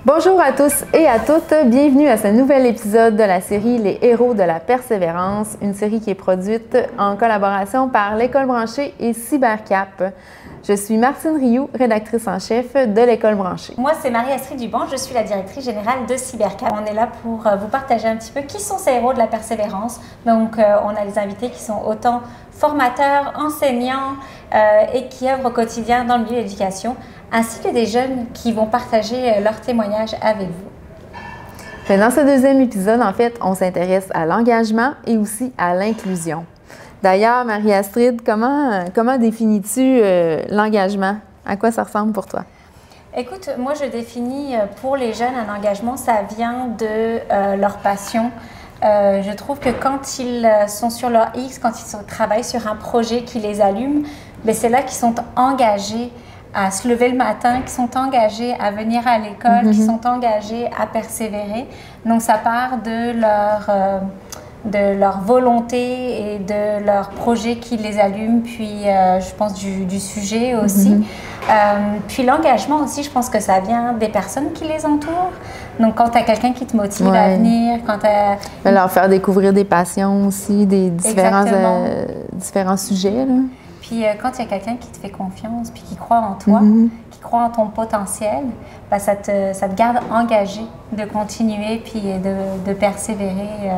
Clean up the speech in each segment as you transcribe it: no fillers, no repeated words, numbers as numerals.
Bonjour à tous et à toutes, bienvenue à ce nouvel épisode de la série Les héros de la persévérance, une série qui est produite en collaboration par l'École branchée et Cybercap. Je suis Martine Rioux, rédactrice en chef de l'École branchée. Moi, c'est Marie-Astrid Duban, je suis la directrice générale de Cybercap. On est là pour vous partager un petit peu qui sont ces héros de la persévérance. Donc, on a des invités qui sont autant formateurs, enseignants et qui œuvrent au quotidien dans le milieu de l'éducation, ainsi que des jeunes qui vont partager leurs témoignages avec vous. Dans ce deuxième épisode, en fait, on s'intéresse à l'engagement et aussi à l'inclusion. D'ailleurs, Marie-Astrid, comment définis-tu l'engagement? À quoi ça ressemble pour toi? Écoute, moi je définis pour les jeunes un engagement, ça vient de leur passion. Je trouve que quand ils sont sur leur X, quand ils travaillent sur un projet qui les allume, c'est là qu'ils sont engagés à se lever le matin, qui sont engagés à venir à l'école, qui sont engagés à persévérer. Donc ça part de leur volonté et de leur projet qui les allume, puis je pense du sujet aussi. Puis l'engagement aussi, je pense que ça vient des personnes qui les entourent. Donc quand tu as quelqu'un qui te motive à venir, quand tu as... Leur faire découvrir des passions aussi, des différents sujets, là. Puis quand il y a quelqu'un qui te fait confiance, puis qui croit en toi, qui croit en ton potentiel, ça te garde engagé de continuer, puis de persévérer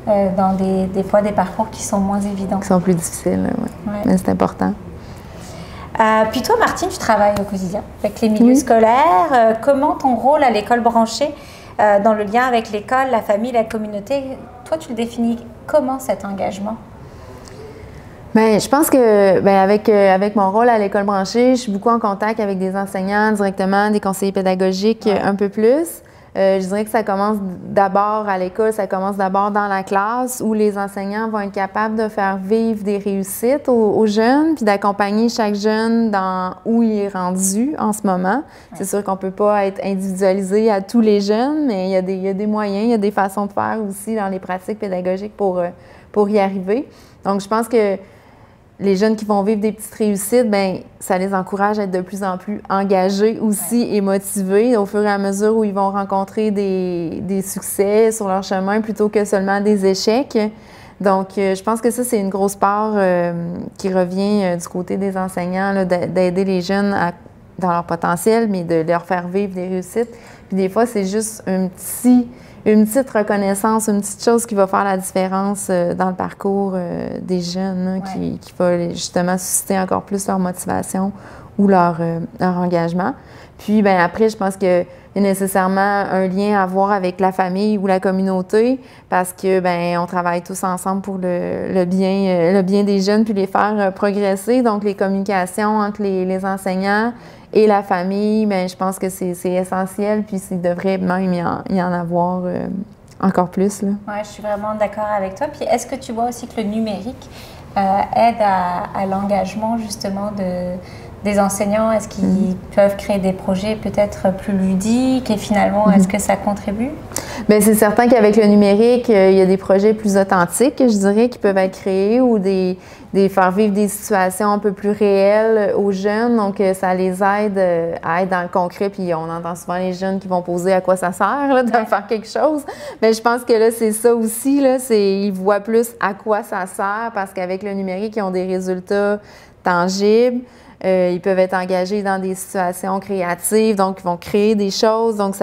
dans des fois des parcours qui sont moins évidents. Qui sont plus difficiles, oui. Ouais. Mais c'est important. Puis toi, Martine, tu travailles au quotidien avec les milieux scolaires. Comment ton rôle à l'école branchée, dans le lien avec l'école, la famille, la communauté, toi, tu le définis comment cet engagement? Bien, je pense que avec mon rôle à l'école branchée, je suis beaucoup en contact avec des enseignants directement, des conseillers pédagogiques un peu plus. Je dirais que ça commence d'abord à l'école, ça commence d'abord dans la classe où les enseignants vont être capables de faire vivre des réussites aux jeunes puis d'accompagner chaque jeune dans où il est rendu en ce moment. C'est sûr qu'on ne peut pas être individualisé à tous les jeunes, mais il y a des moyens, il y a des façons de faire aussi dans les pratiques pédagogiques pour y arriver. Donc, je pense que les jeunes qui vont vivre des petites réussites, bien, ça les encourage à être de plus en plus engagés aussi et motivés au fur et à mesure où ils vont rencontrer des succès sur leur chemin plutôt que seulement des échecs. Donc, je pense que ça, c'est une grosse part qui revient du côté des enseignants, d'aider les jeunes dans leur potentiel, mais de leur faire vivre des réussites. Puis des fois, c'est juste une petite reconnaissance, une petite chose qui va faire la différence dans le parcours des jeunes, qui va justement susciter encore plus leur motivation ou leur engagement. Puis bien, après, je pense qu'il y a nécessairement un lien à avoir avec la famille ou la communauté parce que bien, on travaille tous ensemble pour le bien des jeunes puis les faire progresser. Donc, les communications entre les enseignants et la famille, bien, je pense que c'est essentiel, puis il devrait même y en avoir encore plus. Oui, je suis vraiment d'accord avec toi. Puis est-ce que tu vois aussi que le numérique aide à l'engagement justement des enseignants? Est-ce qu'ils peuvent créer des projets peut-être plus ludiques et finalement, est-ce que ça contribue? Bien, c'est certain qu'avec le numérique, il y a des projets plus authentiques, je dirais, qui peuvent être créés ou faire vivre des situations un peu plus réelles aux jeunes. Donc, ça les aide à être dans le concret. Puis, on entend souvent les jeunes qui vont poser à quoi ça sert là, de faire quelque chose. Mais je pense que là, c'est ça aussi. Là, ils voient plus à quoi ça sert parce qu'avec le numérique, ils ont des résultats tangibles. Ils peuvent être engagés dans des situations créatives, donc ils vont créer des choses. Donc,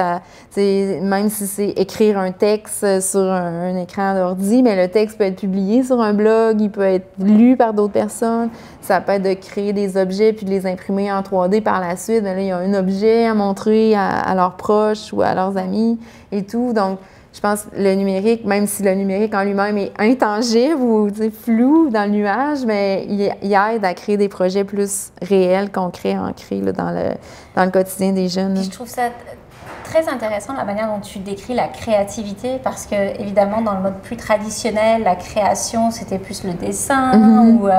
même si c'est écrire un texte sur un écran d'ordi, mais le texte peut être publié sur un blog, il peut être lu par d'autres personnes. Ça peut être de créer des objets puis de les imprimer en 3D par la suite. Mais là, il y a un objet à montrer à leurs proches ou à leurs amis et tout. Donc, je pense que le numérique, même si le numérique en lui-même est intangible ou flou dans le nuage, mais il aide à créer des projets plus réels, concrets, ancrés là, dans le quotidien des jeunes. Puis je trouve ça très intéressant la manière dont tu décris la créativité parce que évidemment dans le mode plus traditionnel la création c'était plus le dessin ou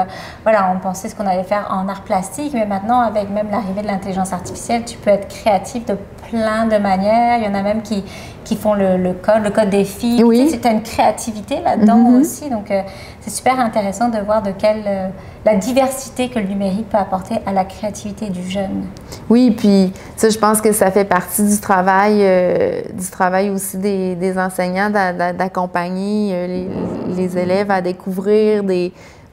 voilà on pensait ce qu'on allait faire en art plastique mais maintenant avec même l'arrivée de l'intelligence artificielle tu peux être créatif de plein de manières. Il y en a même qui font le code des filles. Oui. Tu as une créativité là-dedans aussi. Donc, c'est super intéressant de voir la diversité que le numérique peut apporter à la créativité du jeune. Oui, puis ça, je pense que ça fait partie du travail aussi des enseignants d'accompagner les élèves à découvrir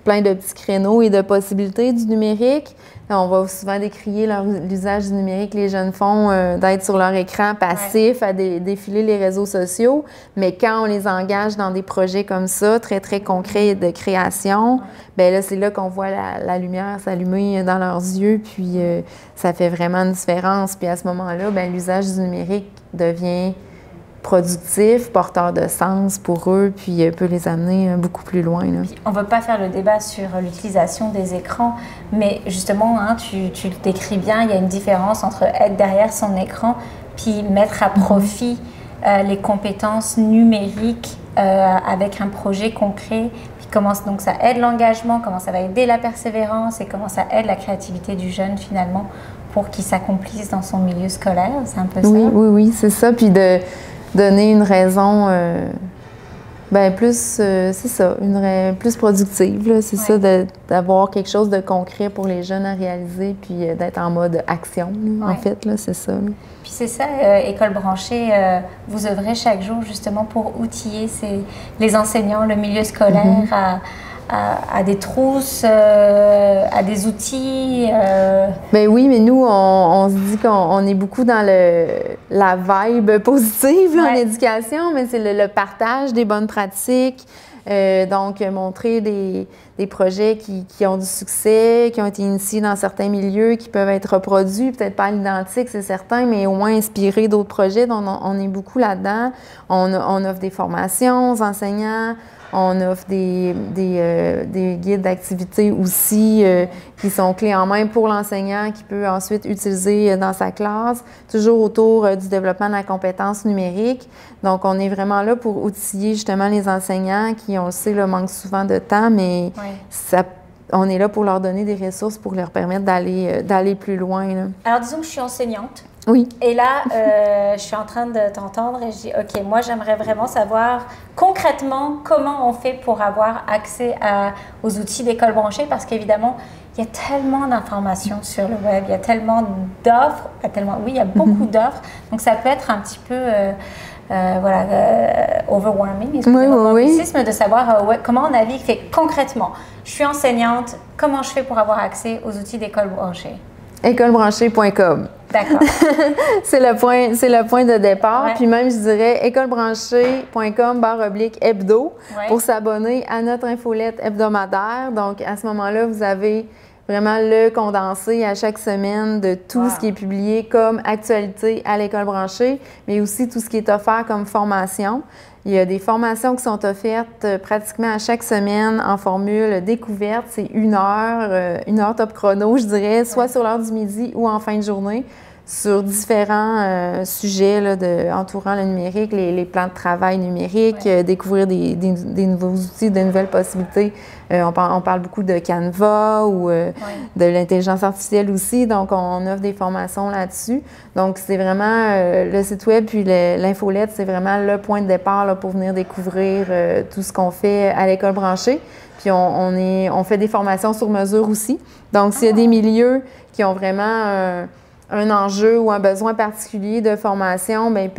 plein de petits créneaux et de possibilités du numérique. On va souvent décrier l'usage du numérique que les jeunes font, d'être sur leur écran passif, à défiler les réseaux sociaux. Mais quand on les engage dans des projets comme ça, très, très concrets de création, bien là, c'est là qu'on voit la lumière s'allumer dans leurs yeux, puis ça fait vraiment une différence. Puis à ce moment-là, bien, l'usage du numérique devient productif, porteur de sens pour eux, puis peut les amener beaucoup plus loin. Là. On ne veut pas faire le débat sur l'utilisation des écrans, mais justement, tu le décris bien, il y a une différence entre être derrière son écran puis mettre à profit les compétences numériques avec un projet concret, puis comment donc ça aide l'engagement, comment ça va aider la persévérance et comment ça aide la créativité du jeune finalement pour qu'il s'accomplisse dans son milieu scolaire, c'est un peu ça? Oui, c'est ça, puis de donner une raison plus, c'est ça, plus productive. C'est ça, d'avoir quelque chose de concret pour les jeunes à réaliser, puis d'être en mode action, en fait, là, c'est ça. Là. Puis c'est ça, École branchée, vous œuvrez chaque jour justement pour outiller les enseignants, le milieu scolaire à des trousses, à des outils. Ben oui, mais nous, on se dit qu'on est beaucoup dans la vibe positive en éducation, mais c'est le partage des bonnes pratiques. Donc, montrer des projets qui ont du succès, qui ont été initiés dans certains milieux, qui peuvent être reproduits, peut-être pas à l'identique, c'est certain, mais au moins inspirés d'autres projets. Donc, on est beaucoup là-dedans. On offre des formations aux enseignants. On offre des guides d'activité aussi qui sont clés en main pour l'enseignant qui peut ensuite utiliser dans sa classe, toujours autour du développement de la compétence numérique. Donc, on est vraiment là pour outiller justement les enseignants qui, on le sait, là, manquent souvent de temps, mais on est là pour leur donner des ressources pour leur permettre d'aller plus loin. Là. Alors, disons que je suis enseignante. Oui. Et là, je suis en train de t'entendre et je dis, OK, moi, j'aimerais vraiment savoir concrètement comment on fait pour avoir accès aux outils d'école branchée parce qu'évidemment, il y a tellement d'informations sur le web, il y a tellement d'offres, il y a beaucoup d'offres. Donc, ça peut être un petit peu, overwhelming, de savoir comment on navigue. Fait concrètement, je suis enseignante, comment je fais pour avoir accès aux outils d'école branchée? Écolebranchée.com. D'accord. c'est le point de départ. Puis même, je dirais écolebranchée.com/hebdo pour s'abonner à notre infolette hebdomadaire. Donc, à ce moment-là, vous avez vraiment le condensé à chaque semaine de tout ce qui est publié comme actualité à l'École branchée, mais aussi tout ce qui est offert comme formation. Il y a des formations qui sont offertes pratiquement à chaque semaine en formule découverte. C'est 1 heure top chrono, je dirais, soit sur l'heure du midi ou en fin de journée, sur différents sujets là, entourant le numérique, les plans de travail numérique, découvrir des nouveaux outils, de nouvelles possibilités. On parle beaucoup de Canva ou de l'intelligence artificielle aussi, donc on offre des formations là-dessus. Donc c'est vraiment le site web puis l'infolette, c'est vraiment le point de départ là, pour venir découvrir tout ce qu'on fait à l'École branchée. Puis on fait des formations sur mesure aussi. Donc s'il y a des milieux qui ont vraiment un enjeu ou un besoin particulier de formation, bien,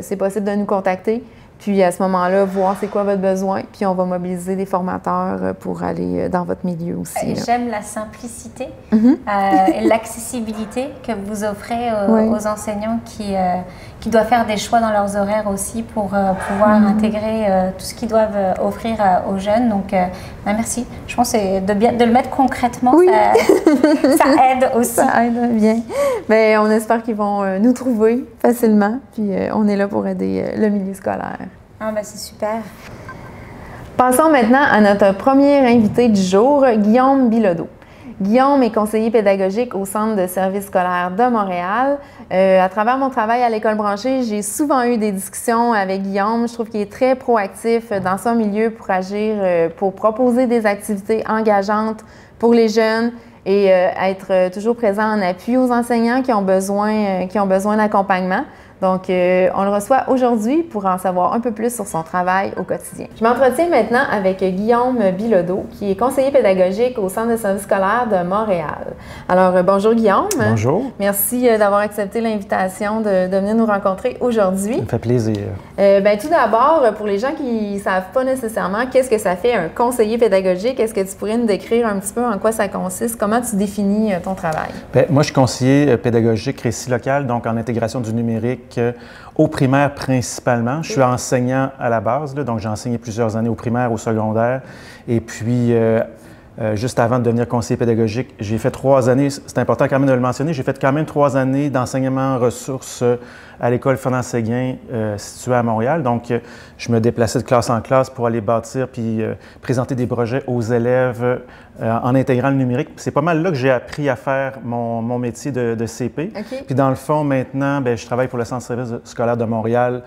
c'est possible de nous contacter. Puis à ce moment-là, voir c'est quoi votre besoin, puis on va mobiliser des formateurs pour aller dans votre milieu aussi. J'aime la simplicité et l'accessibilité que vous offrez aux enseignants qui doivent faire des choix dans leurs horaires aussi pour pouvoir intégrer tout ce qu'ils doivent offrir aux jeunes. Donc, merci. Je pense que de le mettre concrètement, ça aide aussi. Ça aide bien. Bien, on espère qu'ils vont nous trouver facilement, puis on est là pour aider le milieu scolaire. Ah, ben c'est super. Passons maintenant à notre premier invité du jour, Guillaume Bilodeau. Guillaume est conseiller pédagogique au Centre de services scolaires de Montréal. À travers mon travail à l'École branchée, j'ai souvent eu des discussions avec Guillaume. Je trouve qu'il est très proactif dans son milieu pour agir, pour proposer des activités engageantes pour les jeunes et être toujours présent en appui aux enseignants qui ont besoin d'accompagnement. Donc, on le reçoit aujourd'hui pour en savoir un peu plus sur son travail au quotidien. Je m'entretiens maintenant avec Guillaume Bilodeau, qui est conseiller pédagogique au Centre de services scolaires de Montréal. Alors, bonjour Guillaume. Bonjour. Merci d'avoir accepté l'invitation de venir nous rencontrer aujourd'hui. Ça me fait plaisir. Tout d'abord, pour les gens qui ne savent pas nécessairement qu'est-ce que ça fait un conseiller pédagogique, est-ce que tu pourrais nous décrire un petit peu en quoi ça consiste? Comment tu définis ton travail? Moi, je suis conseiller pédagogique récit local, donc en intégration du numérique au primaire principalement. Je suis enseignant à la base, donc j'ai enseigné plusieurs années au primaire, au secondaire. Et puis, juste avant de devenir conseiller pédagogique, j'ai fait 3 années, c'est important quand même de le mentionner, j'ai fait quand même 3 années d'enseignement ressources à l'école Fernand-Séguin située à Montréal. Donc, je me déplaçais de classe en classe pour aller bâtir puis présenter des projets aux élèves en intégrant le numérique. C'est pas mal là que j'ai appris à faire mon métier de CP. Okay. Puis dans le fond, maintenant, je travaille pour le Centre de services scolaires de Montréal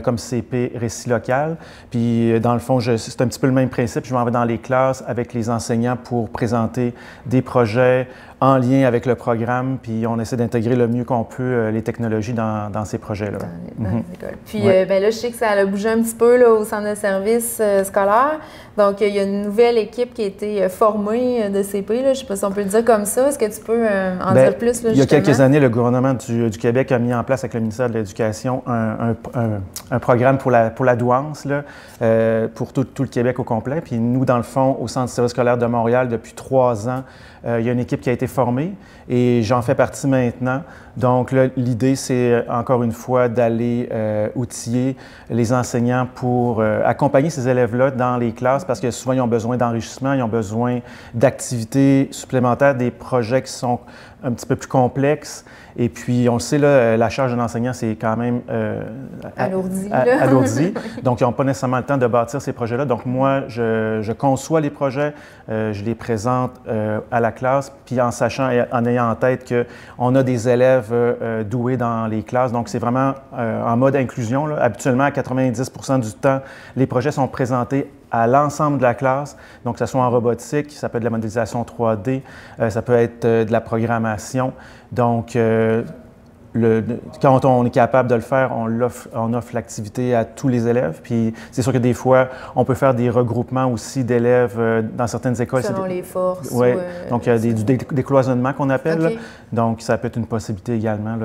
comme CP récit local. Puis dans le fond, c'est un petit peu le même principe. Je m'en vais dans les classes avec les enseignants pour présenter des projets en lien avec le programme, puis on essaie d'intégrer le mieux qu'on peut les technologies dans ces projets-là. Dans les écoles. Puis là, je sais que ça a bougé un petit peu là, au centre de services scolaires. Donc, il y a une nouvelle équipe qui a été formée de CP. Là. Je ne sais pas si on peut le dire comme ça. Est-ce que tu peux en dire plus? Là, il y a quelques années, le gouvernement du Québec a mis en place avec le ministère de l'Éducation un programme pour la douance là, pour tout le Québec au complet. Puis nous, dans le fond, au Centre de services scolaires de Montréal, depuis 3 ans, il y a une équipe qui a été formée et j'en fais partie maintenant. Donc, l'idée, c'est encore une fois d'aller outiller les enseignants pour accompagner ces élèves-là dans les classes parce que souvent, ils ont besoin d'enrichissement, ils ont besoin d'activités supplémentaires, des projets qui sont un petit peu plus complexes. Et puis, on le sait, là, la charge d'un enseignant, c'est quand même alourdi. Donc, ils n'ont pas nécessairement le temps de bâtir ces projets-là. Donc, moi, je conçois les projets, je les présente à la classe, puis en sachant et en ayant en tête qu'on a des élèves doués dans les classes. Donc, c'est vraiment en mode inclusion. Là. Habituellement, à 90% du temps, les projets sont présentés à l'ensemble de la classe, donc que ce soit en robotique, ça peut être de la modélisation 3D, ça peut être de la programmation. Donc, quand on est capable de le faire, on offre l'activité à tous les élèves. Puis c'est sûr que des fois, on peut faire des regroupements aussi d'élèves dans certaines écoles. Selon les forces. Oui, donc il y a du décloisonnement qu'on appelle. Okay. Là. Donc ça peut être une possibilité également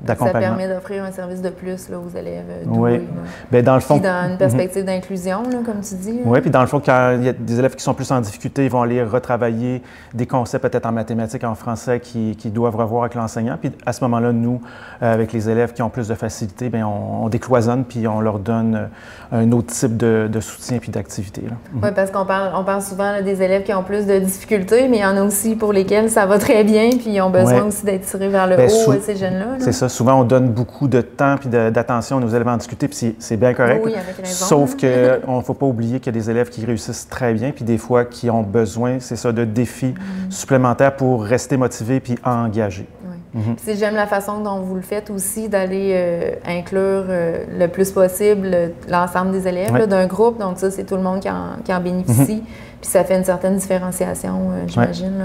d'accompagnement. Ça permet d'offrir un service de plus là, aux élèves doués. Oui. Bien, dans le fond, puis dans une perspective d'inclusion, comme tu dis. Oui, puis dans le fond, quand il y a des élèves qui sont plus en difficulté, ils vont aller retravailler des concepts peut-être en mathématiques, en français, qui doivent revoir avec l'enseignant. Puis à ce moment-là, nous, avec les élèves qui ont plus de facilité, bien, on décloisonne puis on leur donne un autre type de soutien puis d'activité. Oui, parce qu'on parle souvent là, des élèves qui ont plus de difficultés, mais il y en a aussi pour lesquels ça va très bien puis ils ont besoin aussi d'être tirés vers le haut, ces jeunes-là. C'est ça. Souvent, on donne beaucoup de temps puis d'attention à nos élèves en difficulté, puis c'est bien correct. Oui, avec raison. Sauf qu'il ne faut pas oublier qu'il y a des élèves qui réussissent très bien puis des fois qui ont besoin, c'est ça, de défis supplémentaires pour rester motivés puis engagés. J'aime la façon dont vous le faites aussi, d'aller inclure le plus possible l'ensemble des élèves d'un groupe. Donc ça, c'est tout le monde qui en bénéficie. Puis ça fait une certaine différenciation, j'imagine,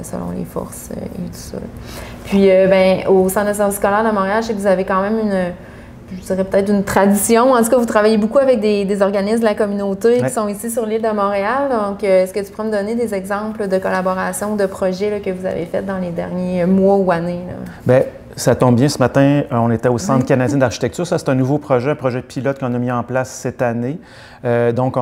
selon les forces et tout ça. Puis au Centre de services scolaires de Montréal, je sais que vous avez quand même je dirais peut-être une tradition. En tout cas, vous travaillez beaucoup avec des organismes de la communauté qui sont ici sur l'île de Montréal. Donc, est-ce que tu pourrais me donner des exemples de collaborations ou de projets là, que vous avez faits dans les derniers mois ou années? Bien, ça tombe bien. Ce matin, on était au Centre canadien d'architecture. Ça, c'est un nouveau projet, un projet pilote qu'on a mis en place cette année. Donc,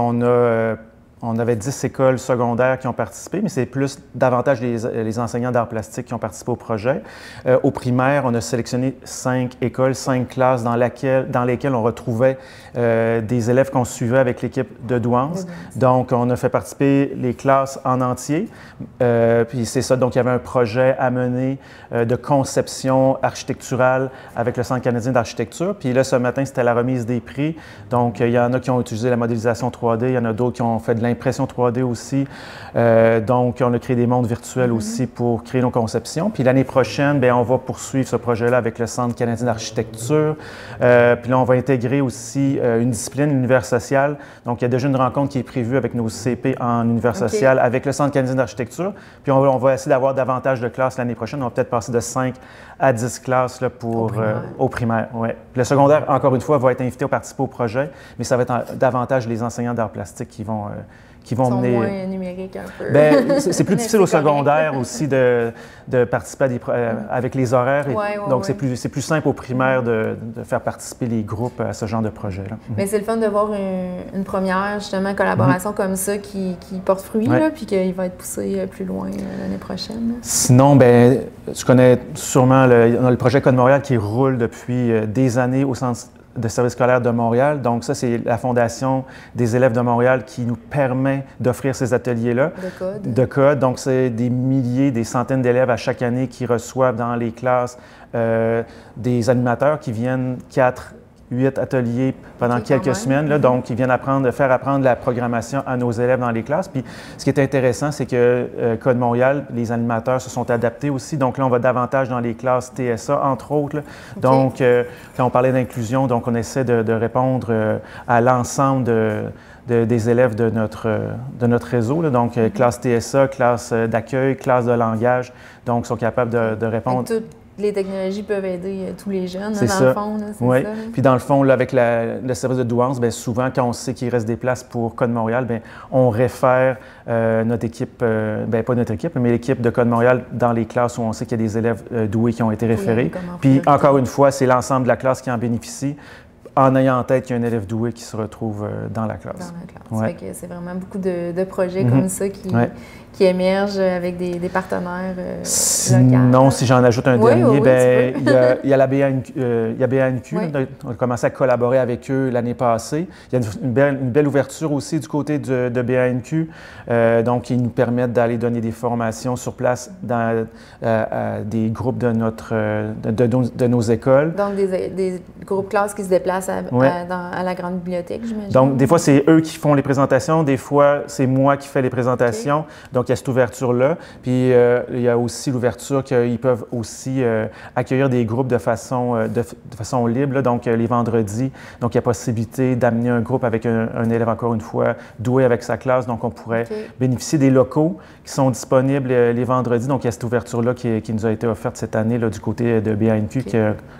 on avait 10 écoles secondaires qui ont participé, mais c'est davantage les enseignants d'arts plastiques qui ont participé au projet. Au primaire, on a sélectionné 5 écoles, 5 classes dans lesquelles on retrouvait des élèves qu'on suivait avec l'équipe de douance. Donc, on a fait participer les classes en entier. Puis c'est ça, donc il y avait un projet à mener de conception architecturale avec le Centre canadien d'architecture. Puis là, ce matin, c'était la remise des prix. Donc, il y en a qui ont utilisé la modélisation 3D, il y en a d'autres qui ont fait de l'impression 3D aussi. Donc, on a créé des mondes virtuels aussi pour créer nos conceptions. Puis l'année prochaine, bien, on va poursuivre ce projet-là avec le Centre canadien d'architecture. Puis là, on va intégrer aussi une discipline, l'univers social. Donc, il y a déjà une rencontre qui est prévue avec nos CP en univers social avec le Centre canadien d'architecture. Puis on va essayer d'avoir davantage de classes l'année prochaine. On va peut-être passer de 5 à 10 classes là, pour, au primaire. Ouais. Le secondaire, encore une fois, va être invité à participer au projet, mais ça va être davantage les enseignants d'arts plastiques qui vont mener. Moins numériques un peu. Bien, c'est plus difficile au secondaire aussi de participer avec les horaires. Donc, c'est plus simple au primaire de faire participer les groupes à ce genre de projet-là. Mais c'est le fun de voir une première, justement, collaboration comme ça qui porte fruit, là, puis qu'il va être poussé plus loin l'année prochaine. Sinon, bien, tu connais sûrement le projet Code Montréal qui roule depuis des années au Centre de service scolaire de Montréal. Donc ça, c'est la Fondation des élèves de Montréal qui nous permet d'offrir ces ateliers-là de code. Donc c'est des milliers, des centaines d'élèves à chaque année qui reçoivent dans les classes des animateurs qui viennent 8 ateliers pendant quelques semaines. Là, donc, ils viennent faire apprendre la programmation à nos élèves dans les classes. Puis, ce qui est intéressant, c'est que Code Montréal, les animateurs se sont adaptés aussi. Donc, là, on va davantage dans les classes TSA, entre autres. Là. Donc, quand on parlait d'inclusion, donc on essaie de répondre à l'ensemble des élèves de notre réseau. Là. Donc, classe TSA, classe d'accueil, classe de langage. Donc, ils sont capables de répondre. Les technologies peuvent aider tous les jeunes, là, dans le fond. Oui. Puis dans le fond, là, avec le service de douance, bien, souvent, quand on sait qu'il reste des places pour Code Montréal, bien, on réfère notre équipe, bien, pas notre équipe, mais l'équipe de Code Montréal dans les classes où on sait qu'il y a des élèves doués qui ont été référés. Puis encore une fois, c'est l'ensemble de la classe qui en bénéficie, en ayant en tête qu'il y a un élève doué qui se retrouve dans la classe. Dans la classe. Fait que c'est vraiment beaucoup de projets comme ça qui émergent avec des partenaires Sinon, si j'en ajoute un dernier, bien, il y a la BANQ. On a commencé à collaborer avec eux l'année passée. Il y a une belle ouverture aussi du côté de BANQ. Donc, ils nous permettent d'aller donner des formations sur place dans des groupes de nos écoles. Donc, des groupes classes qui se déplacent à la grande bibliothèque, j'imagine. Donc, des fois, c'est eux qui font les présentations. Des fois, c'est moi qui fais les présentations. Donc, il y a cette ouverture-là. Puis, il y a aussi l'ouverture qu'ils peuvent aussi accueillir des groupes de façon libre. Là. Donc, les vendredis, donc il y a possibilité d'amener un groupe avec un élève, encore une fois, doué avec sa classe. Donc, on pourrait bénéficier des locaux qui sont disponibles les vendredis. Donc, il y a cette ouverture-là qui nous a été offerte cette année là, du côté de BANQ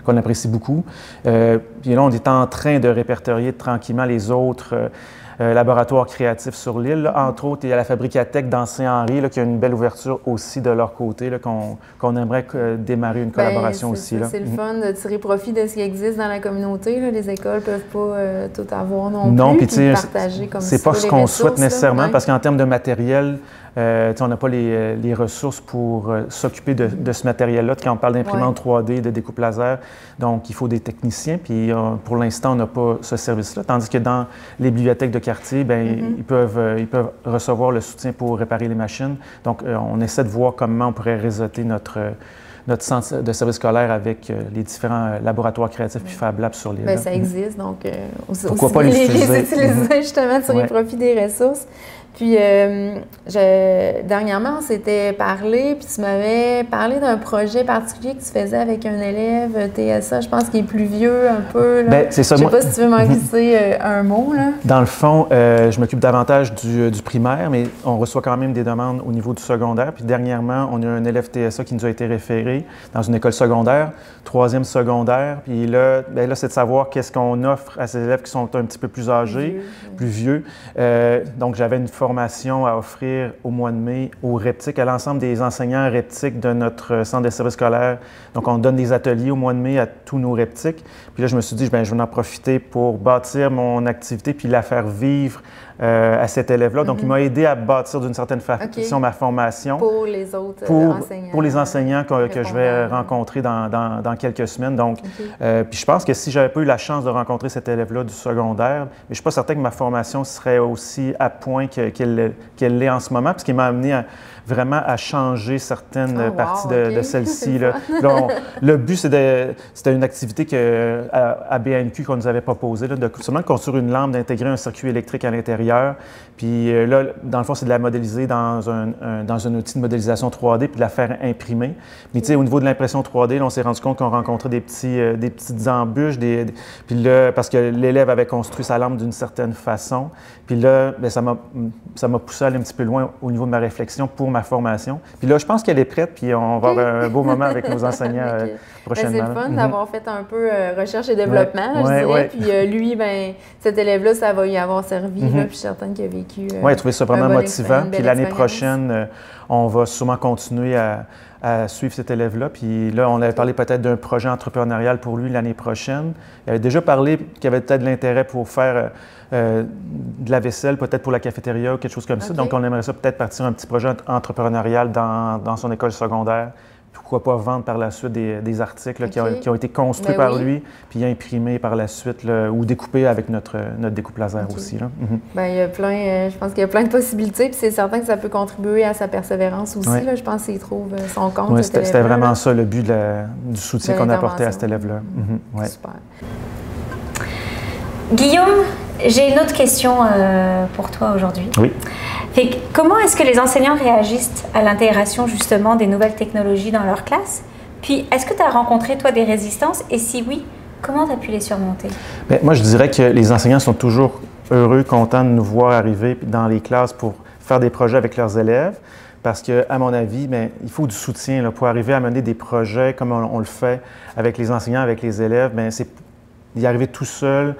qu'on apprécie beaucoup. Puis là, on est en train de répertorier tranquillement les autres laboratoires créatifs sur l'île. Entre autres, il y a la Fabricatech dans Saint-Henri qui a une belle ouverture aussi de leur côté, qu'on aimerait démarrer une collaboration aussi. C'est le fun de tirer profit de ce qui existe dans la communauté. Là. Les écoles ne peuvent pas tout avoir non plus, puis partager comme ça. C'est pas ce qu'on souhaite nécessairement, parce qu'en termes de matériel, on n'a pas les ressources pour s'occuper de ce matériel-là. Quand on parle d'imprimante 3D, de découpe laser, donc il faut des techniciens. Puis pour l'instant, on n'a pas ce service-là. Tandis que dans les bibliothèques de quartier, bien, ils peuvent recevoir le soutien pour réparer les machines. Donc, on essaie de voir comment on pourrait réseauter notre centre de service scolaire avec les différents laboratoires créatifs puis Fab Labs sur l'île. Bien, ça existe, donc pourquoi pas les utiliser? Justement, tirer profit des ressources. Puis, dernièrement, on s'était parlé, puis tu m'avais parlé d'un projet particulier que tu faisais avec un élève TSA, je pense qu'il est plus vieux un peu. Là. Bien, c'est ça. Je ne sais pas si tu veux m'en glisser un mot. Là. Dans le fond, je m'occupe davantage du primaire, mais on reçoit quand même des demandes au niveau du secondaire. Puis dernièrement, on a un élève TSA qui nous a été référé dans une école secondaire, 3e secondaire. Puis là, c'est de savoir qu'est-ce qu'on offre à ces élèves qui sont un petit peu plus âgés, plus vieux. Donc, j'avais une formation à offrir au mois de mai aux REPTIC, à l'ensemble des enseignants REPTIC de notre centre de service scolaire. Donc, on donne des ateliers au mois de mai à tous nos REPTIC. Puis là, je me suis dit, bien, je vais en profiter pour bâtir mon activité puis la faire vivre à cet élève-là. Donc, il m'a aidé à bâtir d'une certaine façon ma formation. Pour les autres enseignants. Pour les enseignants que je vais rencontrer dans quelques semaines. Donc, puis je pense que si je n'avais pas eu la chance de rencontrer cet élève-là du secondaire, mais je ne suis pas certain que ma formation serait aussi à point qu'elle l'est en ce moment, parce qu'il m'a amené vraiment à changer certaines parties de celle-ci. Le but, c'était une activité à BANQ qu'on nous avait proposée, de seulement construire une lampe, d'intégrer un circuit électrique à l'intérieur. ailleurs. Puis là, dans le fond, c'est de la modéliser dans un outil de modélisation 3D puis de la faire imprimer. Mais tu sais, au niveau de l'impression 3D, là, on s'est rendu compte qu'on rencontrait des petites embûches, puis là, parce que l'élève avait construit sa lampe d'une certaine façon. Puis là, bien, ça m'a poussé à aller un petit peu loin au niveau de ma réflexion pour ma formation. Puis là, je pense qu'elle est prête, puis on va avoir un beau moment avec nos enseignants prochainement. Ben, c'est le fun d'avoir fait un peu recherche et développement, je dirais. Puis lui, ben, cet élève-là, ça va y avoir servi. Là, puis je suis certaine qu'il a vécu. Oui, j'ai trouvé ça vraiment motivant. Puis l'année prochaine, on va sûrement continuer à suivre cet élève-là. Puis là, on avait parlé peut-être d'un projet entrepreneurial pour lui l'année prochaine. Il avait déjà parlé qu'il avait peut-être de l'intérêt pour faire de la vaisselle, peut-être pour la cafétéria ou quelque chose comme ça. Donc, on aimerait ça peut-être partir un petit projet entrepreneurial dans son école secondaire. Pourquoi pas vendre par la suite des articles qui ont été construits par lui, puis imprimés par la suite, ou découpés avec notre découpe laser aussi. Là. Bien, il y a plein, je pense qu'il y a plein de possibilités, puis c'est certain que ça peut contribuer à sa persévérance aussi. Là, je pense qu'il trouve son compte. Oui, c'était vraiment ça le but du soutien qu'on apportait à cet élève-là. Super. Guillaume, j'ai une autre question pour toi aujourd'hui. Oui. Comment est-ce que les enseignants réagissent à l'intégration justement des nouvelles technologies dans leur classe? Puis, est-ce que tu as rencontré, toi, des résistances? Et si oui, comment tu as pu les surmonter? Bien, moi, je dirais que les enseignants sont toujours heureux, contents de nous voir arriver dans les classes pour faire des projets avec leurs élèves. Parce qu'à mon avis, bien, il faut du soutien là, pour arriver à mener des projets comme on le fait avec les enseignants, avec les élèves. Bien, c'est d'y arriver tout seul,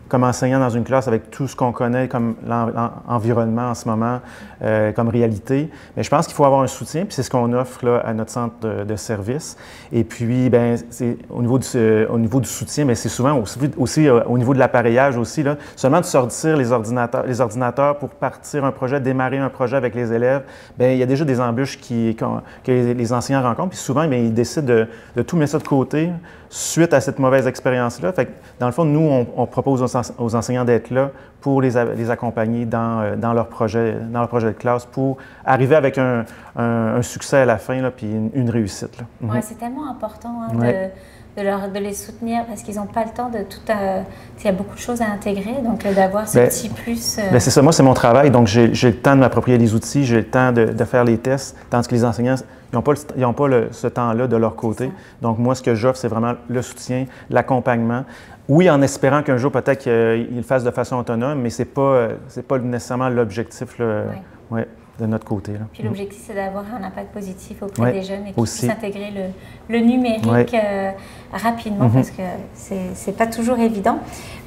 comme enseignant dans une classe avec tout ce qu'on connaît comme l'environnement en ce moment, comme réalité. Mais je pense qu'il faut avoir un soutien, puis c'est ce qu'on offre là, à notre centre de service. Et puis, bien, au niveau du soutien, bien, c'est souvent aussi au niveau de l'appareillage aussi, là, seulement de sortir les ordinateurs pour partir un projet, démarrer un projet avec les élèves, bien, il y a déjà des embûches que les enseignants rencontrent, puis souvent, bien, ils décident de tout mettre ça de côté suite à cette mauvaise expérience-là. Fait que, dans le fond, nous, on propose aux enseignants d'être là pour les accompagner dans leur projet de classe pour arriver avec un succès à la fin, là, puis une réussite. Là. Oui, c'est tellement important de les soutenir parce qu'ils n'ont pas le temps de tout... il y a beaucoup de choses à intégrer, donc d'avoir ce petit plus... Bien, c'est ça, moi, c'est mon travail, donc j'ai le temps de m'approprier les outils, j'ai le temps de faire les tests, tandis que les enseignants, ils n'ont pas ce temps-là de leur côté. Donc moi, ce que j'offre, c'est vraiment le soutien, l'accompagnement. Oui, en espérant qu'un jour, peut-être qu'ils le fassent de façon autonome, mais ce n'est pas nécessairement l'objectif de notre côté. Là. Puis l'objectif, c'est d'avoir un impact positif auprès des jeunes et qu'ils puissent intégrer le numérique rapidement parce que c'est pas toujours évident.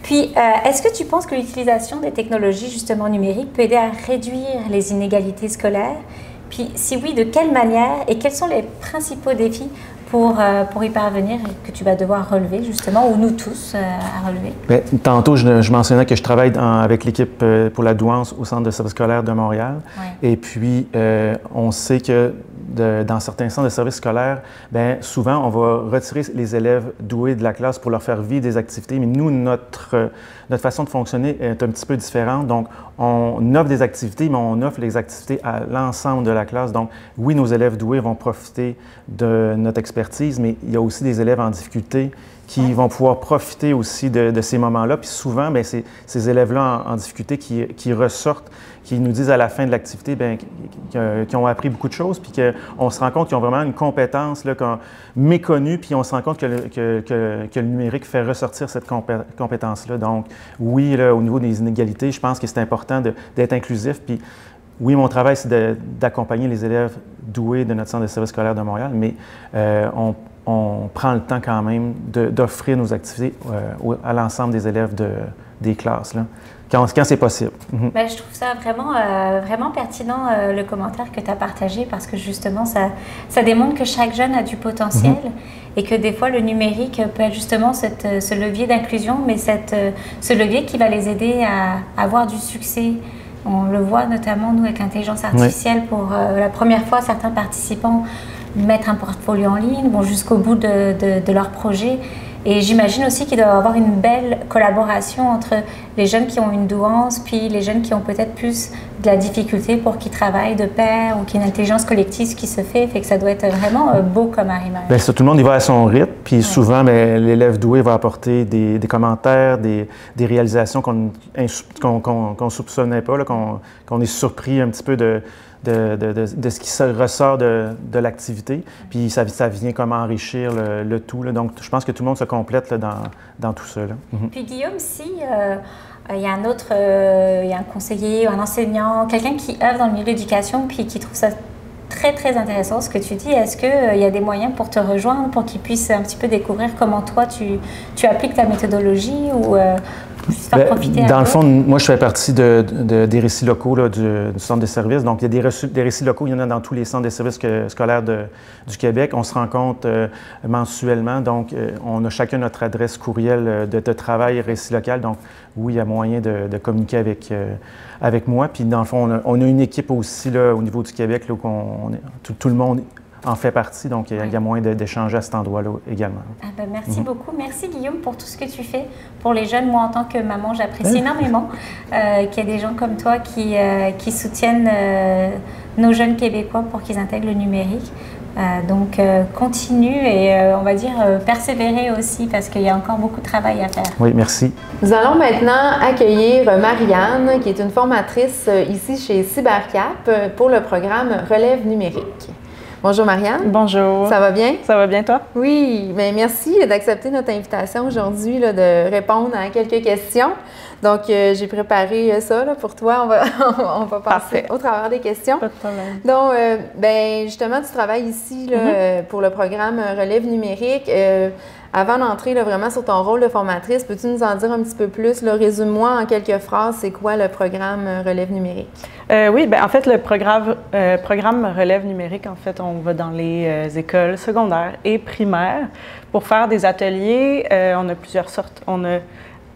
Puis, est-ce que tu penses que l'utilisation des technologies justement numériques peut aider à réduire les inégalités scolaires? Puis, si oui, de quelle manière et quels sont les principaux défis pour y parvenir et que tu vas devoir relever justement, ou nous tous à relever? Bien, tantôt, je mentionnais que je travaille avec l'équipe pour la douance au Centre de service scolaire de Montréal. Et puis, on sait que dans certains centres de services scolaires, bien, souvent, on va retirer les élèves doués de la classe pour leur faire vivre des activités. Mais nous, notre façon de fonctionner est un petit peu différente. Donc, on offre des activités, mais on offre les activités à l'ensemble de la classe. Donc, oui, nos élèves doués vont profiter de notre expertise, mais il y a aussi des élèves en difficulté qui vont pouvoir profiter aussi de ces moments-là. Puis souvent, bien, ces élèves-là en difficulté qui ressortent, qui nous disent à la fin de l'activité bien, qu'ils ont appris beaucoup de choses, puis qu'on se rend compte qu'ils ont vraiment une compétence là, méconnue, puis on se rend compte que le numérique fait ressortir cette compétence-là. Donc, oui, là, au niveau des inégalités, je pense que c'est important d'être inclusif. Puis, oui, mon travail, c'est d'accompagner les élèves doués de notre centre de service scolaire de Montréal, mais on prend le temps quand même d'offrir nos activités à l'ensemble des élèves des classes, là, quand c'est possible. Bien, je trouve ça vraiment pertinent, le commentaire que tu as partagé, parce que justement, ça démontre que chaque jeune a du potentiel et que des fois, le numérique peut être justement ce levier d'inclusion, mais ce levier qui va les aider à avoir du succès. On le voit notamment, nous, avec l'intelligence artificielle, pour la première fois, certains participants mettre un portfolio en ligne, vont jusqu'au bout de leur projet. Et j'imagine aussi qu'il doit y avoir une belle collaboration entre les jeunes qui ont une douance, puis les jeunes qui ont peut-être plus de la difficulté pour qu'ils travaillent de pair, ou qu'il y ait une intelligence collective qui se fait que ça doit être vraiment beau comme arrimage. Bien, ça, tout le monde y va à son rythme. Puis souvent, bien, l'élève doué va apporter des commentaires, des réalisations qu'on ne soupçonnait pas, qu'on est surpris un petit peu de ce qui ressort de l'activité. Puis ça vient comme enrichir le tout, là. Donc, je pense que tout le monde se complète là, dans tout ça, là. Puis Guillaume, si il y a il y a un conseiller, un enseignant, quelqu'un qui œuvre dans le milieu de l'éducation puis qui trouve ça très, très intéressant ce que tu dis. Est-ce qu'il y a des moyens pour te rejoindre, pour qu'ils puissent un petit peu découvrir comment toi, tu appliques ta méthodologie ou faire profiter dans le fond, moi, je fais partie des récits locaux là, du centre de services. Donc, il y a des récits locaux, il y en a dans tous les centres de services scolaires du Québec. On se rencontre mensuellement. Donc, on a chacun notre adresse courriel de travail récit local. Donc, oui, il y a moyen de communiquer avec moi. Puis, dans le fond, on a une équipe aussi là, au niveau du Québec, là, où tout le monde en fait partie, donc il y a moyen d'échanger à cet endroit-là également. Ah ben merci beaucoup. Merci Guillaume pour tout ce que tu fais pour les jeunes. Moi, en tant que maman, j'apprécie énormément qu'il y ait des gens comme toi qui soutiennent nos jeunes Québécois pour qu'ils intègrent le numérique. Donc, continue et on va dire persévérer aussi parce qu'il y a encore beaucoup de travail à faire. Oui, merci. Nous allons maintenant accueillir Marianne, qui est une formatrice ici chez Cybercap pour le programme Relève numérique. Bonjour Marianne. Bonjour. Ça va bien? Ça va bien toi? Oui, bien merci d'accepter notre invitation aujourd'hui, de répondre à quelques questions. Donc, j'ai préparé ça là, pour toi. On va passer au travers des questions. Pas de problème. Donc, ben, justement, tu travailles ici là, pour le programme Relève numérique. Avant d'entrer vraiment sur ton rôle de formatrice, peux-tu nous en dire un petit peu plus? Résume-moi en quelques phrases, c'est quoi le programme Relève numérique? Oui, bien, en fait, le programme Relève numérique, en fait, on va dans les écoles secondaires et primaires pour faire des ateliers. On a plusieurs sortes. On a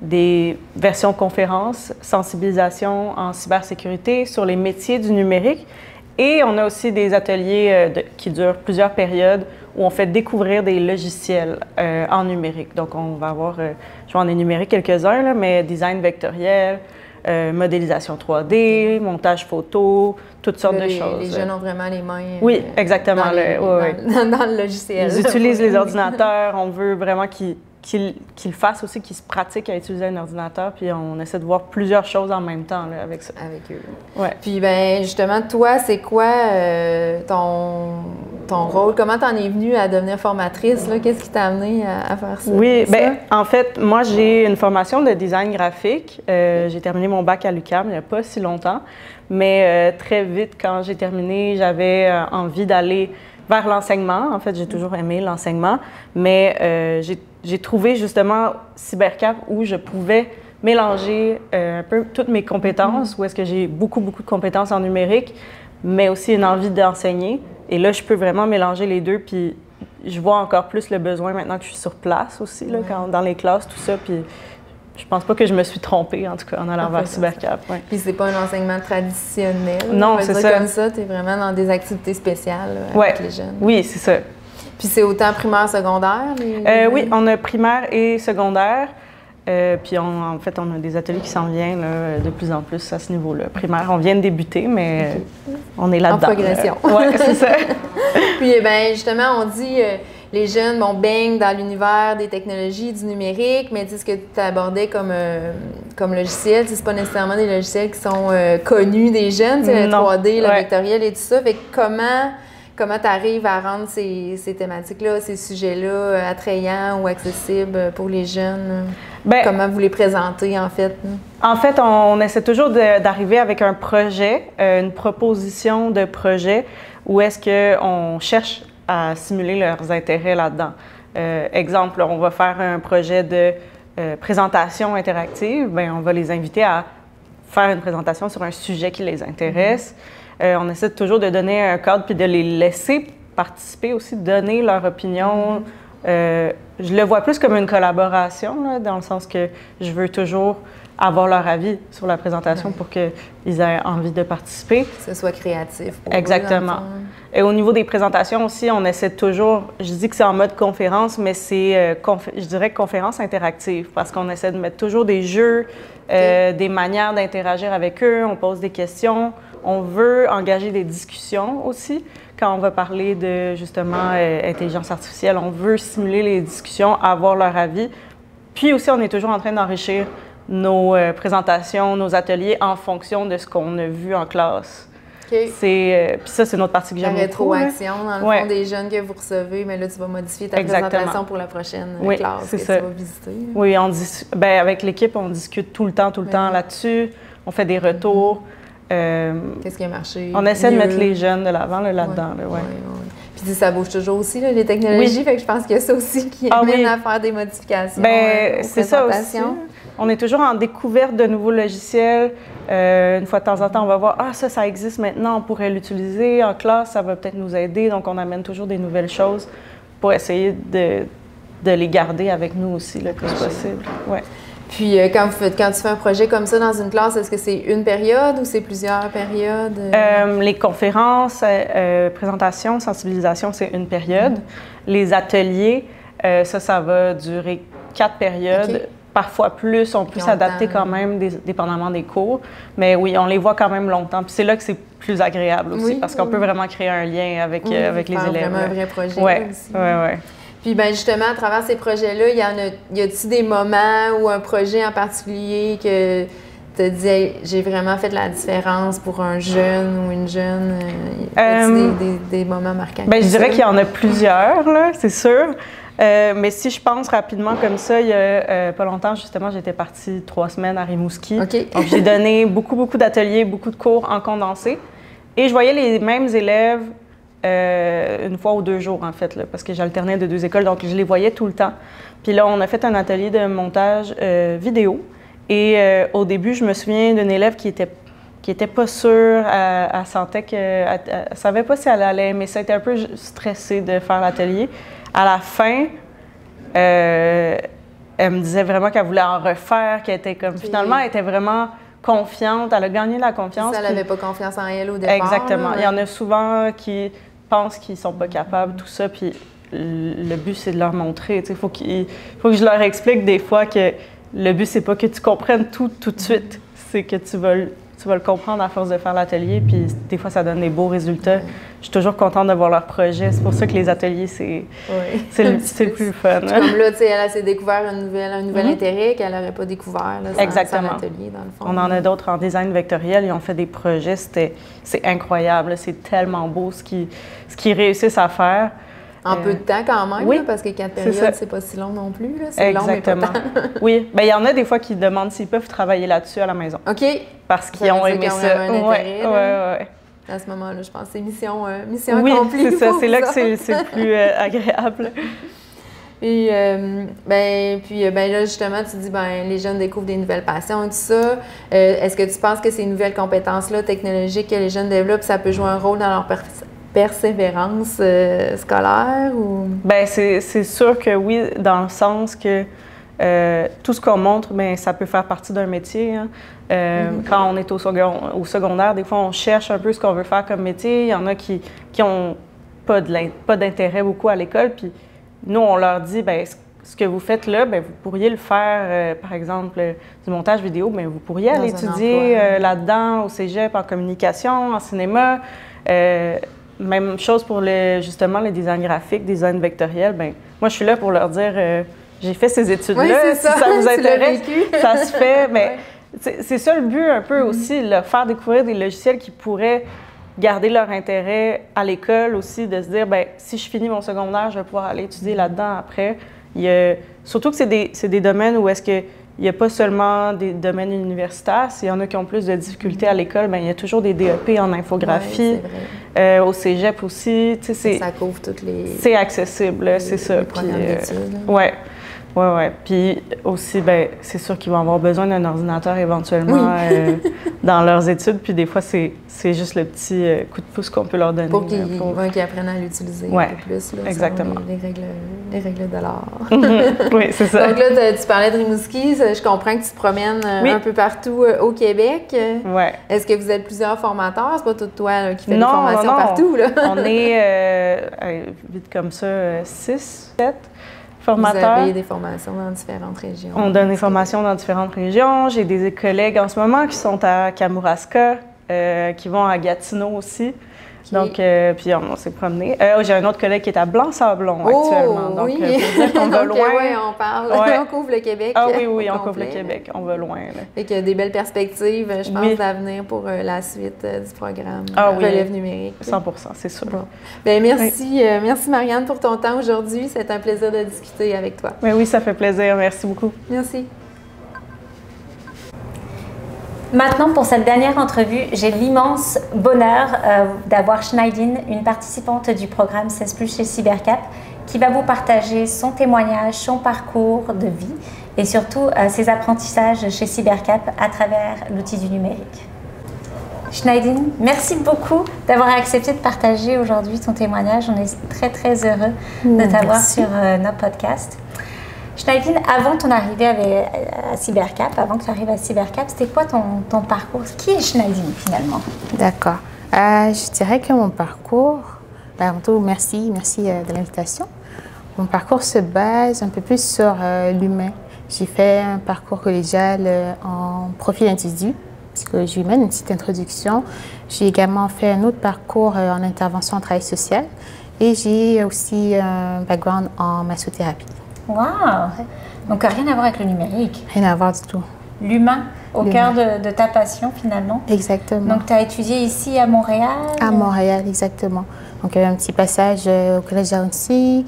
des versions conférences, sensibilisation en cybersécurité sur les métiers du numérique. Et on a aussi des ateliers qui durent plusieurs périodes où on fait découvrir des logiciels en numérique. Donc, on va avoir, je vais en énumérer quelques-uns, là, mais design vectoriel, modélisation 3D, montage photo, toutes sortes de choses. Les jeunes ont vraiment les mains oui, exactement, dans le logiciel. Ils utilisent les ordinateurs, on veut vraiment qu'ils fassent aussi, qu'ils se pratiquent à utiliser un ordinateur, puis on essaie de voir plusieurs choses en même temps là, avec ça. Avec eux. Ouais. Puis, ben justement, toi, c'est quoi ton rôle? Comment tu en es venue à devenir formatrice? Qu'est-ce qui t'a amené à faire ça? Oui, bien, en fait, moi, j'ai une formation de design graphique. J'ai terminé mon bac à l'UQAM il n'y a pas si longtemps, mais très vite, quand j'ai terminé, j'avais envie d'aller vers l'enseignement. En fait, j'ai toujours aimé l'enseignement, mais j'ai trouvé justement Cybercap où je pouvais mélanger un peu toutes mes compétences, où est-ce que j'ai beaucoup de compétences en numérique, mais aussi une envie d'enseigner. Et là, je peux vraiment mélanger les deux, puis je vois encore plus le besoin maintenant que je suis sur place aussi, là, dans les classes, tout ça, puis je pense pas que je me suis trompée, en tout cas, en allant vers Cybercap. Ouais. Puis c'est pas un enseignement traditionnel. Non, c'est ça. Comme ça, tu es vraiment dans des activités spéciales avec les jeunes. Oui, c'est ça. Puis c'est autant primaire, secondaire? Oui, on a primaire et secondaire. Puis en fait, on a des ateliers qui s'en viennent là, de plus en plus à ce niveau-là. Primaire, on vient de débuter, mais on est là-dedans. En progression. Oui, c'est ça. Puis ben justement, on dit les jeunes baignent dans l'univers des technologies, du numérique, mais ce que tu abordais comme logiciel, c'est pas nécessairement des logiciels qui sont connus des jeunes, le 3D, le vectoriel et tout ça. Fait que comment tu arrives à rendre ces thématiques-là, ces sujets-là attrayants ou accessibles pour les jeunes? Bien, comment vous les présentez, en fait? En fait, on essaie toujours d'arriver avec un projet, une proposition de projet, où est-ce qu'on cherche à simuler leurs intérêts là-dedans. Exemple, on va faire un projet de présentation interactive, bien, on va les inviter à faire une présentation sur un sujet qui les intéresse. On essaie toujours de donner un cadre puis de les laisser participer aussi, donner leur opinion. Je le vois plus comme une collaboration, là, dans le sens que je veux toujours avoir leur avis sur la présentation pour qu'ils aient envie de participer. Que ce soit créatif. Exactement. Et au niveau des présentations aussi, on essaie toujours, je dis que c'est en mode conférence, mais c'est, je dirais, conférence interactive, parce qu'on essaie de mettre toujours des jeux, des manières d'interagir avec eux, on pose des questions. On veut engager des discussions aussi. Quand on va parler de, justement, intelligence artificielle, on veut stimuler les discussions, avoir leur avis. Puis aussi, on est toujours en train d'enrichir nos présentations, nos ateliers en fonction de ce qu'on a vu en classe. Okay. Puis ça, c'est notre partie que j'aime beaucoup. La rétroaction, dans le fond, des jeunes que vous recevez, mais là, tu vas modifier ta présentation pour la prochaine classe que tu vas visiter. Oui, avec l'équipe, on discute tout le temps là-dessus. On fait des retours. Qu'est-ce qui a marché? On essaie de mettre les jeunes de l'avant là-dedans. Puis ça bouge toujours aussi, là, les technologies, fait que je pense qu'il y a ça aussi qui amène à faire des modifications. C'est ça aussi. On est toujours en découverte de nouveaux logiciels. Une fois de temps en temps, on va voir, ça existe maintenant, on pourrait l'utiliser en classe, ça va peut-être nous aider. Donc, on amène toujours des nouvelles choses pour essayer de les garder avec nous aussi, le plus possible. Ouais. Puis, quand tu fais un projet comme ça dans une classe, est-ce que c'est une période ou c'est plusieurs périodes? Les conférences, présentations, sensibilisation, c'est une période. Les ateliers, ça va durer 4 périodes. Okay. Parfois plus, on peut s'adapter quand même, dépendamment des cours. Mais oui, on les voit quand même longtemps. Puis c'est là que c'est plus agréable aussi, parce qu'on peut vraiment créer un lien avec les élèves. Vraiment un vrai projet aussi. Oui. Puis bien justement, à travers ces projets-là, y a-t-il des moments ou un projet en particulier que tu as dit hey, j'ai vraiment fait la différence pour un jeune ou une jeune? Y a-t-il des moments marquants? Bien, je dirais qu'il y en a plusieurs, là, c'est sûr. Mais si je pense rapidement comme ça, il y a pas longtemps, justement, j'étais partie 3 semaines à Rimouski. Okay. Donc, j'ai donné beaucoup d'ateliers, beaucoup de cours en condensé. Et je voyais les mêmes élèves une fois ou 2 jours, en fait, là, parce que j'alternais de 2 écoles, donc je les voyais tout le temps. Puis là, on a fait un atelier de montage vidéo. Et au début, je me souviens d'une élève qui était pas sûre, elle sentait qu'elle savait pas si elle allait aimer ça, elle était un peu stressée de faire l'atelier. À la fin, elle me disait vraiment qu'elle voulait en refaire, qu'elle était comme... Finalement, elle était vraiment confiante, elle a gagné la confiance. Elle n'avait pas confiance en elle au départ. Exactement. Il y en a souvent qui pensent qu'ils sont pas capables, tout ça, puis le but, c'est de leur montrer. Il faut que je leur explique des fois que le but, c'est pas que tu comprennes tout de suite, c'est que tu vas le comprendre à force de faire l'atelier, puis des fois, ça donne des beaux résultats. Je suis toujours contente de voir leur projet. C'est pour ça que les ateliers, c'est le plus fun. Comme là, tu sais, elle s'est découvert un nouvel intérêt qu'elle n'aurait pas découvert là, sans l'atelier, dans le fond. On en a d'autres en design vectoriel. Ils ont fait des projets. C'est incroyable. C'est tellement beau ce qu'ils réussissent à faire. En peu de temps quand même, oui, là, parce que 4 périodes, c'est pas si long non plus. C'est long, mais pas tant. Oui, bien, il y en a des fois qui demandent s'ils peuvent travailler là-dessus à la maison. OK. Parce qu'ils ont aimé ça. Oui. À ce moment-là, je pense que c'est mission accomplie. Oui, c'est ça. C'est là que c'est le plus agréable. Et là, justement, tu dis, les jeunes découvrent des nouvelles passions et tout ça. Est-ce que tu penses que ces nouvelles compétences-là, technologiques que les jeunes développent, ça peut jouer un rôle dans leur persévérance scolaire? Ou... Bien, c'est sûr que oui, dans le sens que tout ce qu'on montre, bien, ça peut faire partie d'un métier. Hein. Quand on est au secondaire, des fois, on cherche un peu ce qu'on veut faire comme métier. Il y en a qui n'ont pas d'intérêt beaucoup à l'école. Puis nous, on leur dit, bien, ce que vous faites là, bien, vous pourriez le faire, par exemple, du montage vidéo, bien, vous pourriez aller étudier là-dedans, au cégep, en communication, en cinéma. Même chose pour justement le design graphique, design vectoriel. Bien, moi, je suis là pour leur dire, j'ai fait ces études-là, si ça vous intéresse, ça se fait. Mais c'est ça le but un peu aussi, leur faire découvrir des logiciels qui pourraient garder leur intérêt à l'école aussi, de se dire, bien, si je finis mon secondaire, je vais pouvoir aller étudier là-dedans après. Surtout que c'est des domaines où est-ce qu'il n'y a pas seulement des domaines universitaires. S'il y en a qui ont plus de difficultés à l'école, bien, il y a toujours des DEP en infographie, au cégep aussi. Ça couvre toutes les... C'est accessible, c'est ça. Les programmes d'études. Oui. Puis aussi, bien, c'est sûr qu'ils vont avoir besoin d'un ordinateur éventuellement dans leurs études. Puis des fois, c'est juste le petit coup de pouce qu'on peut leur donner. Pour qu'ils apprennent à l'utiliser un peu plus. Là, exactement. Les règles de l'art. Oui, c'est ça. Donc là, tu parlais de Rimouski. Je comprends que tu te promènes un peu partout au Québec. Ouais. Est-ce que vous êtes plusieurs formateurs? C'est pas tout toi là, qui fait des formations partout? Là. On est, vite comme ça, 6, 7 formateurs. Vous avez des formations dans différentes régions. On donne des formations dans différentes régions. J'ai des collègues en ce moment qui sont à Kamouraska, qui vont à Gatineau aussi. Okay. Donc, puis on s'est promené. J'ai un autre collègue qui est à Blanc-Sablon actuellement. Donc, oui. pour dire qu'on va loin. Oui, on parle. On couvre le Québec. Ah oui, on couvre le Québec. On va loin. Là. Fait qu'il y a des belles perspectives, je pense, d'avenir pour la suite du programme Relève numérique. 100 c'est sûr. Bon. Bien, merci, merci Marianne pour ton temps aujourd'hui. C'est un plaisir de discuter avec toi. Mais oui, ça fait plaisir. Merci beaucoup. Merci. Maintenant, pour cette dernière entrevue, j'ai l'immense bonheur d'avoir Schneidine, une participante du programme 16+ chez Cybercap, qui va vous partager son témoignage, son parcours de vie et surtout ses apprentissages chez Cybercap à travers l'outil du numérique. Schneidine, merci beaucoup d'avoir accepté de partager aujourd'hui ton témoignage. On est très, très heureux de t'avoir sur notre podcast. Schneidine, avant ton arrivée à Cybercap, avant que tu arrives à Cybercap, c'était quoi ton parcours? Qui est Schneidine finalement? D'accord. Je dirais que mon parcours, avant tout, merci de l'invitation. Mon parcours se base un peu plus sur l'humain. J'ai fait un parcours collégial en profil individu, psychologie humaine, une petite introduction. J'ai également fait un autre parcours en intervention en travail social et j'ai aussi un background en massothérapie. Wow! Donc, rien à voir avec le numérique. Rien à voir du tout. L'humain au cœur de ta passion, finalement. Exactement. Donc, tu as étudié ici à Montréal? À Montréal, exactement. Donc, il y a eu un petit passage au Collège Jahronsic,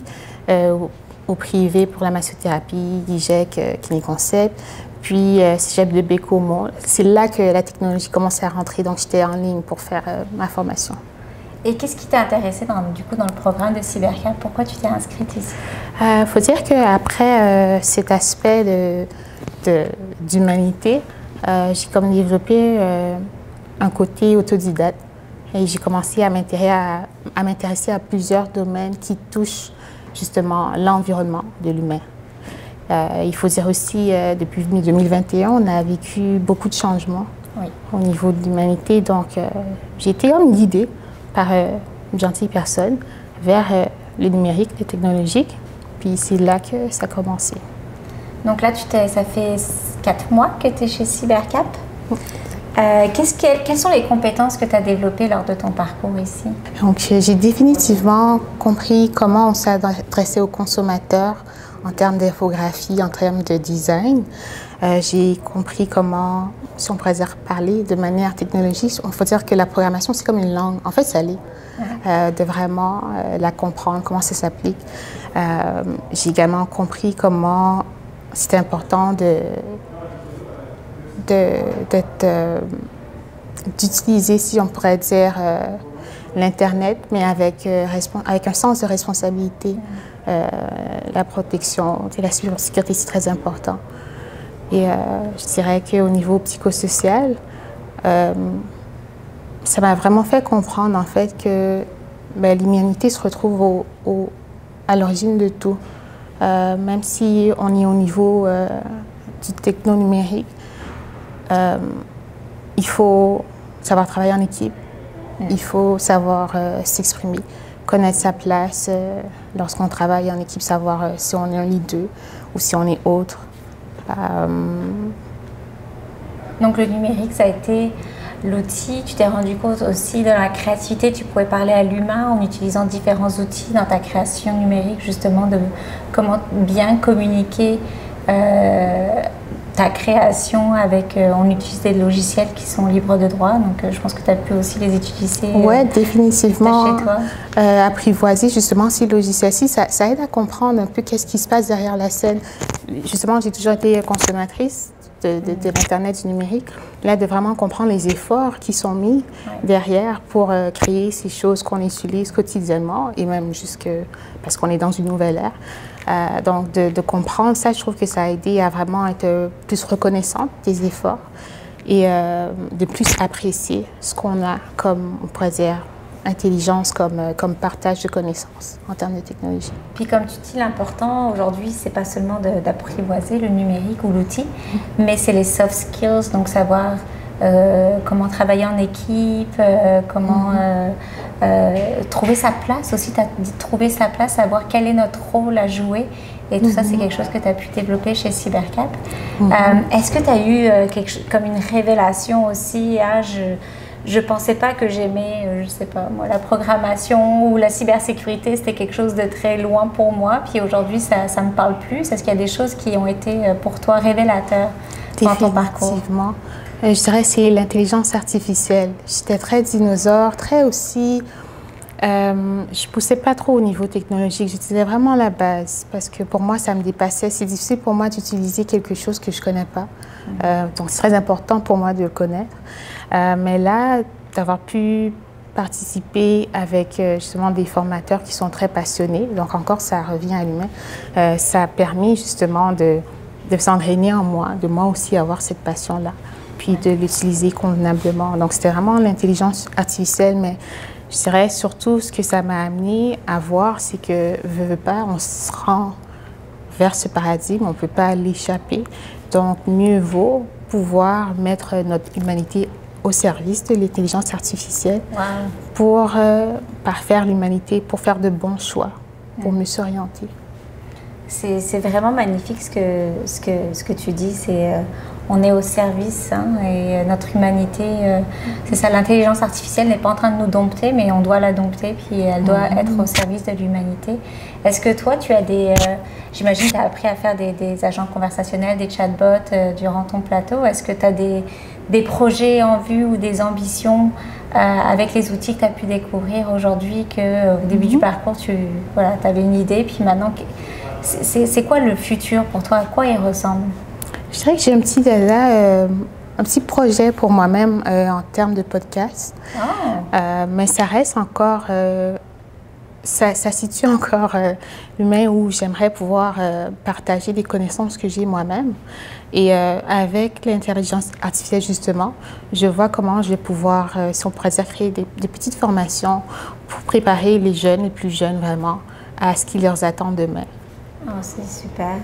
au privé pour la massothérapie, l'IGEC, Clinique Concept, puis Cégep de Bécomo. C'est là que la technologie commençait à rentrer, donc j'étais en ligne pour faire ma formation. Et qu'est-ce qui t'a intéressé dans le programme de Cybercap? Pourquoi tu t'es inscrite ici? Faut dire qu'après cet aspect d'humanité, j'ai comme développé un côté autodidacte et j'ai commencé à m'intéresser à plusieurs domaines qui touchent justement l'environnement de l'humain. Il faut dire aussi, depuis 2021, on a vécu beaucoup de changements au niveau de l'humanité, donc j'ai été comme guidée par une gentille personne vers le numérique, le technologique. Puis c'est là que ça a commencé. Donc là, ça fait 4 mois que tu es chez Cybercap. Quelles sont les compétences que tu as développées lors de ton parcours ici? Donc j'ai définitivement compris comment on s'adressait aux consommateurs en termes d'infographie, en termes de design. J'ai compris comment, si on pourrait dire parler de manière technologique, il faut dire que la programmation, c'est comme une langue. En fait, ça l'est. De vraiment la comprendre, comment ça s'applique. J'ai également compris comment c'était important d'utiliser, si on pourrait dire, l'Internet, mais avec un sens de responsabilité. La protection, la cybersécurité, c'est très important. Et je dirais qu'au niveau psychosocial, ça m'a vraiment fait comprendre en fait que l'humanité se retrouve à l'origine de tout. Même si on est au niveau du techno-numérique, il faut savoir travailler en équipe, il faut savoir s'exprimer, connaître sa place lorsqu'on travaille en équipe, savoir si on est un leader ou si on est autre. Donc le numérique, ça a été l'outil. Tu t'es rendu compte aussi de la créativité. Tu pouvais parler à l'humain en utilisant différents outils dans ta création numérique, justement, de comment bien communiquer ta création avec... on utilise des logiciels qui sont libres de droit, donc je pense que tu as pu aussi les utiliser définitivement. Chez toi. Apprivoiser justement ces logiciels-ci, ça aide à comprendre un peu qu'est-ce qui se passe derrière la scène. Justement, j'ai toujours été consommatrice de l'Internet, du numérique. Là, de vraiment comprendre les efforts qui sont mis derrière pour créer ces choses qu'on utilise quotidiennement et même jusque parce qu'on est dans une nouvelle ère. Donc, de comprendre ça, je trouve que ça a aidé à vraiment être plus reconnaissante des efforts et de plus apprécier ce qu'on a comme, on pourrait dire, intelligence, comme partage de connaissances en termes de technologie. Puis comme tu dis, l'important aujourd'hui, c'est pas seulement d'apprivoiser le numérique ou l'outil, mais c'est les soft skills, donc savoir comment travailler en équipe, comment trouver sa place aussi. Tu as dit trouver sa place, savoir quel est notre rôle à jouer. Et tout ça, c'est quelque chose que tu as pu développer chez Cybercap. Est-ce que tu as eu quelque chose, comme une révélation aussi? Je ne pensais pas que j'aimais, je ne sais pas moi, la programmation ou la cybersécurité, c'était quelque chose de très loin pour moi. Puis aujourd'hui, ça ne me parle plus. Est-ce qu'il y a des choses qui ont été pour toi révélateurs dans ton parcours? Définitivement. Je dirais que c'est l'intelligence artificielle. J'étais très dinosaure, très aussi... je ne poussais pas trop au niveau technologique. J'utilisais vraiment la base parce que pour moi, ça me dépassait. C'est difficile pour moi d'utiliser quelque chose que je ne connais pas. Donc, c'est très important pour moi de le connaître. Mais là, d'avoir pu participer avec justement des formateurs qui sont très passionnés, donc encore, ça revient à l'humain, ça a permis justement de s'engrainer en moi, de moi aussi avoir cette passion-là, puis de l'utiliser convenablement. Donc, c'était vraiment l'intelligence artificielle, mais je dirais surtout ce que ça m'a amené à voir, c'est que, veux pas, on se rend vers ce paradigme, on ne peut pas l'échapper. Donc, mieux vaut pouvoir mettre notre humanité au service de l'intelligence artificielle pour parfaire l'humanité, pour faire de bons choix, pour mieux s'orienter. C'est vraiment magnifique ce que tu dis. On est au service et notre humanité, c'est ça, l'intelligence artificielle n'est pas en train de nous dompter, mais on doit la dompter, puis elle doit être au service de l'humanité. Est-ce que toi, tu as j'imagine que tu as appris à faire des agents conversationnels, des chatbots durant ton plateau. Est-ce que tu as des projets en vue ou des ambitions avec les outils que tu as pu découvrir aujourd'hui, qu'au début du parcours, tu avais une idée, puis maintenant, c'est quoi le futur pour toi? À quoi il ressemble? Je dirais que j'ai un petit projet pour moi-même en termes de podcast, mais ça reste encore, ça situe encore l'humain où j'aimerais pouvoir partager des connaissances que j'ai moi-même. Et avec l'intelligence artificielle, justement, je vois comment je vais pouvoir, si on pourrait dire, créer des petites formations pour préparer les jeunes, les plus jeunes vraiment, à ce qui leur attend demain. Oh, c'est super.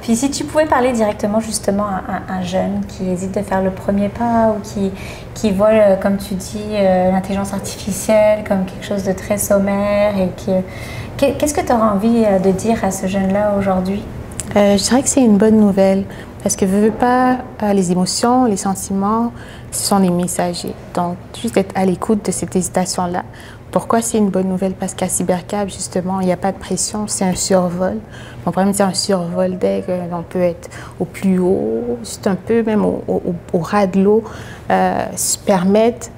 Puis si tu pouvais parler directement justement à un jeune qui hésite de faire le premier pas ou qui voit, comme tu dis, l'intelligence artificielle comme quelque chose de très sommaire, et qu'est-ce que tu auras envie de dire à ce jeune-là aujourd'hui? Je dirais que c'est une bonne nouvelle parce que veux pas, les émotions, les sentiments, ce sont les messagers. Donc, juste être à l'écoute de cette hésitation-là. Pourquoi c'est une bonne nouvelle? Parce qu'à Cybercap, justement, il n'y a pas de pression, c'est un survol. On pourrait même dire un survol d'aigle, on peut être au plus haut, juste un peu, même au ras de l'eau, se permettre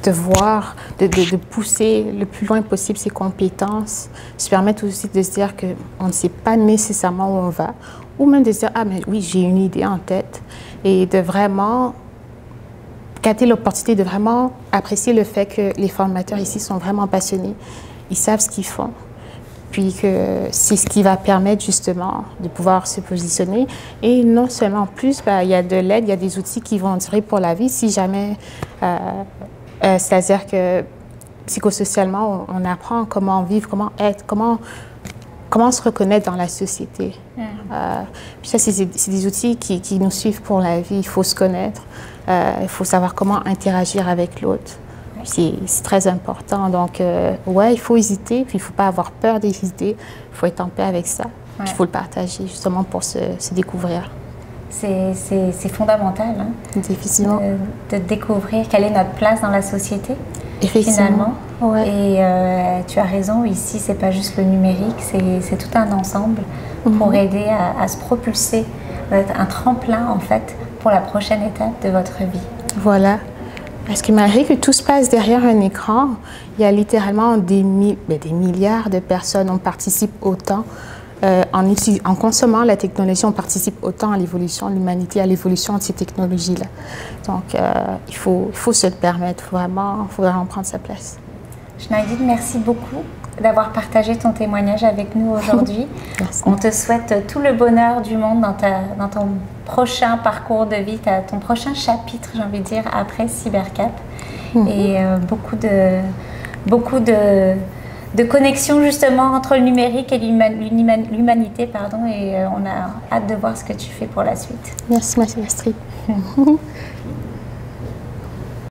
de voir, de pousser le plus loin possible ses compétences, se permettre aussi de se dire qu'on ne sait pas nécessairement où on va, ou même de se dire, ah, mais oui, j'ai une idée en tête, et de vraiment capter l'opportunité de vraiment apprécier le fait que les formateurs ici sont vraiment passionnés. Ils savent ce qu'ils font. Puis que c'est ce qui va permettre justement de pouvoir se positionner. Et non seulement en plus, il y a de l'aide, il y a des outils qui vont durer pour la vie si jamais... c'est-à-dire que psychosocialement, on apprend comment vivre, comment être, comment se reconnaître dans la société. Puis ça, c'est des outils qui nous suivent pour la vie. Il faut se connaître. Il faut savoir comment interagir avec l'autre. C'est très important. Donc, ouais, il faut hésiter, puis il ne faut pas avoir peur d'hésiter. Il faut être en paix avec ça. Puis il faut le partager, justement, pour se découvrir. C'est fondamental, hein, définitivement. De découvrir quelle est notre place dans la société, effectivement. Finalement. Ouais. Et tu as raison, ici, ce n'est pas juste le numérique, c'est tout un ensemble pour aider à se propulser, un tremplin, en fait, pour la prochaine étape de votre vie. Voilà. Parce que malgré que tout se passe derrière un écran, il y a littéralement des milliards de personnes. On participe autant, en consommant la technologie, on participe autant à l'évolution de l'humanité, à l'évolution de ces technologies-là. Donc, il faut se le permettre, il faut vraiment prendre sa place. Schneidit, merci beaucoup d'avoir partagé ton témoignage avec nous aujourd'hui. On te souhaite tout le bonheur du monde dans ton prochain parcours de vie, ton prochain chapitre, j'ai envie de dire, après Cybercap. Et beaucoup de connexions justement entre le numérique et l'humanité, pardon, et on a hâte de voir ce que tu fais pour la suite. Merci, Astrid.